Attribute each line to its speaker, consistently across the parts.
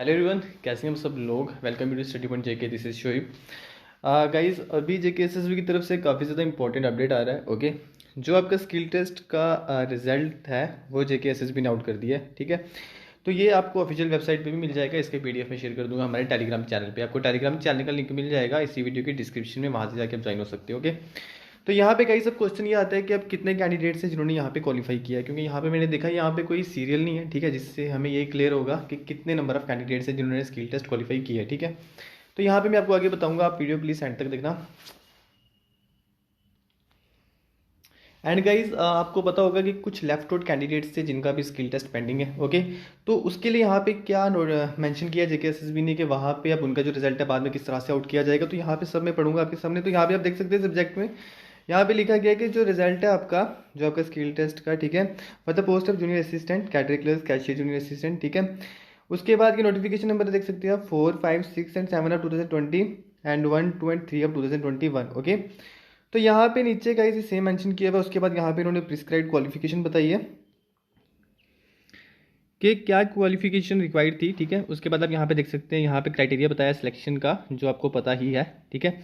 Speaker 1: Hello everyone, कैसे हैं हम सब लोग। Welcome you to study point JK. This is Shoaib. Guys, अभी जेके एसएसबी की तरफ से काफ़ी ज़्यादा इंपॉर्टेंट अपडेट आ रहा है। ओके, जो आपका स्किल टेस्ट का रिजल्ट है वो जेके एसएसबी ने आउट कर दिया है। ठीक है, तो ये आपको ऑफिशियल वेबसाइट पे भी मिल जाएगा। इसके पीडीएफ में शेयर कर दूंगा हमारे टेलीग्राम चैनल पे। आपको टेलीग्राम चैनल का लिंक मिल जाएगा इसी वीडियो की डिस्क्रिप्शन में, वहाँ से जाकर आप ज्वाइन हो सकते हो। ओके, तो यहाँ पे कई सब क्वेश्चन ये आता है कि अब कितने कैंडिडेट्स हैं जिन्होंने यहाँ पे क्वालिफाई किया है, क्योंकि यहाँ पे मैंने देखा यहाँ पे कोई सीरियल नहीं है। ठीक है, जिससे हमें ये क्लियर होगा कि कितने नंबर ऑफ कैंडिडेट्स हैं जिन्होंने स्किल टेस्ट क्वालिफाई किया है। ठीक है, तो यहाँ पे मैं आपको आगे बताऊँगा, आप वीडियो प्लीज़ एंड तक देखना। एंड गाइज, आपको पता होगा कि कुछ लेफ्ट आउट कैंडिडेट्स थे जिनका भी स्किल टेस्ट पेंडिंग है। ओके, तो उसके लिए यहाँ पे क्या मेंशन किया जेके एसएसबी ने कि वहाँ पे अब उनका जो रिजल्ट है बाद में किस तरह से आउट किया जाएगा। तो यहाँ पे सब मैं पढ़ूंगा आपके सामने। तो यहाँ पे आप देख सकते हैं सब्जेक्ट में यहाँ पे लिखा गया है कि जो रिजल्ट है आपका, जो आपका स्किल टेस्ट का, ठीक है, for the post of junior assistant category cashier junior assistant. ठीक है, उसके बाद की नोटिफिकेशन नंबर देख सकते हैं आप 4, 5, 6 and 7 of 2020 and 1, 2 and 3 of 2021। Okay, तो यहाँ पे नीचे का इसे सेम मेंशन किया हुआ है। उसके बाद यहाँ पे इन्होंने प्रिस्क्राइब्ड क्वालिफिकेशन बताई है कि क्या क्वालिफिकेशन रिक्वायर्ड थी। ठीक है, उसके बाद आप यहाँ पे देख सकते हैं, यहाँ पे क्राइटेरिया बताया सिलेक्शन का, जो आपको पता ही है। ठीक है,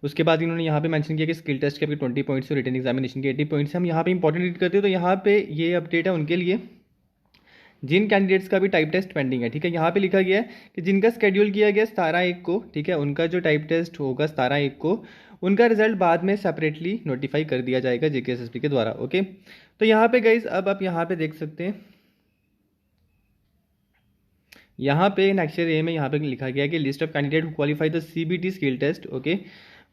Speaker 1: उसके बाद इन्होंने यहाँ पे मेंशन किया कि स्किल टेस्ट के आपके 20 पॉइंट्स और रिटन एग्जामिनेशन के 80 पॉइंट्स हैं। हम यहाँ पे इंपॉर्टेंट रीड करते हैं, तो यहाँ पे ये अपडेट है उनके लिए जिन कैंडिडेट्स का भी टाइप टेस्ट पेंडिंग है। ठीक है, यहाँ पे लिखा गया है कि जिनका शेड्यूल किया गया 17/1 को, ठीक है, उनका जो टाइप टेस्ट होगा 17/1 को, उनका रिजल्ट बाद में सेपरेटली नोटिफाई कर दिया जाएगा जेकेएसएसबी के द्वारा। ओके, तो यहाँ पे गाइज अब आप यहाँ पे देख सकते हैं, यहाँ पे नेक्स्ट ए में यहाँ पे लिखा गया है कि list of candidate who qualify the CBT skill test. Okay,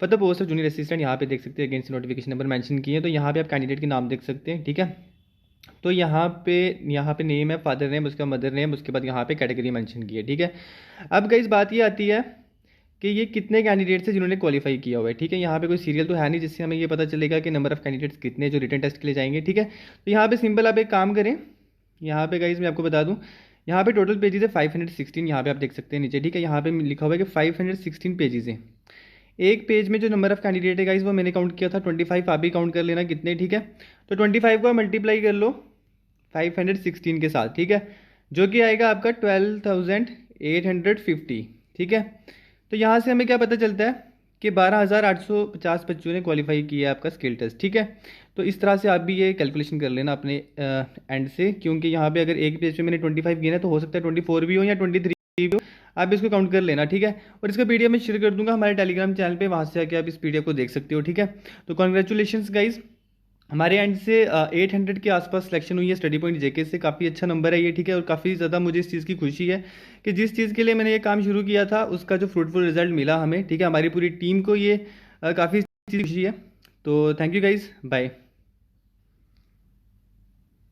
Speaker 1: for the post of junior assistant, यहाँ पे देख सकते हैं अगेंस्ट नोटिफिकेशन नंबर मेंशन किए हैं। तो यहाँ पे आप कैंडिडेट के नाम देख सकते हैं। ठीक है, तो यहाँ पे नेम है, फादर नेम, उसका मदर नेम, उसके बाद यहाँ पे कैटेगरी मेंशन की है। ठीक है, अब गाइस बात ये आती है कि ये कितने कैंडिडेट्स हैं जिन्होंने क्वालिफाई किया हुआ है। ठीक है, यहाँ पे कोई सीरियल तो है नहीं जिससे हमें ये पता चलेगा कि नंबर ऑफ कैंडिडेट्स कितने जो रिटन टेस्ट के लिए जाएंगे। ठीक है, तो यहाँ पे सिंपल आप एक काम करें, यहाँ पे गाइस मैं आपको बता दूँ, यहाँ पे टोटल पेजेस है 516। यहाँ पे आप देख सकते हैं नीचे। ठीक है, यहाँ पे लिखा हुआ है कि 516 पेजेस हैं। एक पेज में जो नंबर ऑफ कैंडिडेट है गाइस वो मैंने काउंट किया था 25। आप भी काउंट कर लेना कितने। ठीक है, तो 25 को मल्टीप्लाई कर लो 516 के साथ। ठीक है, जो कि आएगा आपका 12,850। ठीक है, तो यहाँ से हमें क्या पता चलता है कि 12,850 बच्चों ने क्वालिफाई किया है आपका स्किल टेस्ट। ठीक है, तो इस तरह से आप भी ये कैलकुलेशन कर लेना अपने एंड से, क्योंकि यहाँ पे अगर एक पेज पे मैंने 25 गिना तो हो सकता है 24 भी हो या 23 भी हो। आप इसको काउंट कर लेना। ठीक है, और इसका पीडीएफ मैं शेयर कर दूंगा हमारे टेलीग्राम चैनल पे, वहाँ से आके आप इस पीडीएफ को देख सकते हो। ठीक है, तो कॉन्ग्रेचुलेशंस गाइज, हमारे एंड से 800 के आसपास सिलेक्शन हुई है स्टडी पॉइंट जेके से। काफ़ी अच्छा नंबर है ये। ठीक है, और काफ़ी ज़्यादा मुझे इस चीज़ की खुशी है कि जिस चीज़ के लिए मैंने ये काम शुरू किया था उसका जो फ्रूटफुल रिजल्ट मिला हमें। ठीक है, हमारी पूरी टीम को ये काफ़ी खुशी है। तो थैंक यू गाइज, बाय।